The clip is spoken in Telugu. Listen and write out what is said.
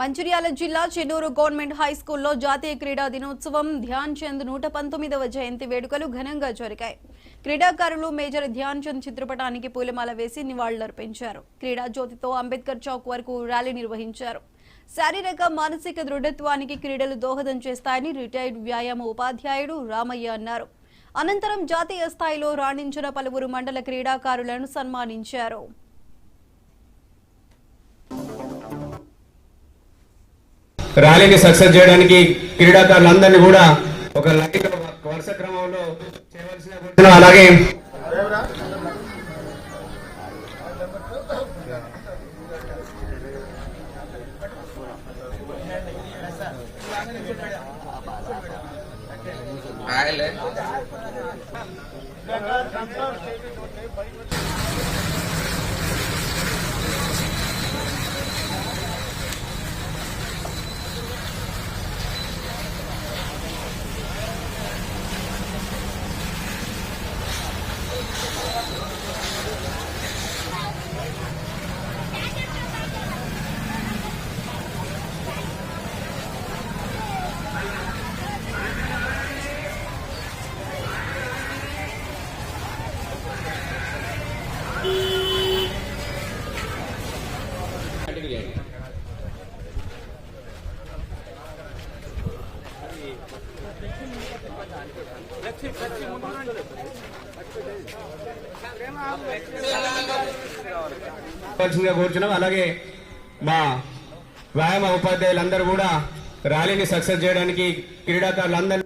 మంచిర్యాల జిల్లా చెన్నూరు గవర్నమెంట్ హై స్కూల్లో జాతీయ క్రీడా దినోత్సవం ధ్యాన్ చంద్ 119వ జయంతి వేడుకలు ఘనంగా జరిగాయి. క్రీడాకారులు మేజర్ ధ్యాన్ చంద్ చిత్రపటానికి పూలమాల వేసి నివాళులర్పించారు. క్రీడా జ్యోతితో అంబేద్కర్ చౌక్ వరకు ర్యాలీ నిర్వహించారు. శారీరక మానసిక దృఢత్వానికి క్రీడలు దోహదం చేస్తాయని రిటైర్డ్ వ్యాయామ ఉపాధ్యాయుడు రామయ్య అన్నారు. అనంతరం జాతీయ స్థాయిలో రాణించిన పలువురు మండల క్రీడాకారులను సన్మానించారు. ర్యాలీని సక్సెస్ చేయడానికి క్రీడాకారులందరినీ కూడా ఒక లైన్ లో వరుస క్రమంలో చేయవలసిన అలాగే కూర్చున్నాం. అలాగే మా వ్యాయామ ఉపాధ్యాయులందరూ కూడా ర్యాలీని సక్సెస్ చేయడానికి క్రీడాకారులందరూ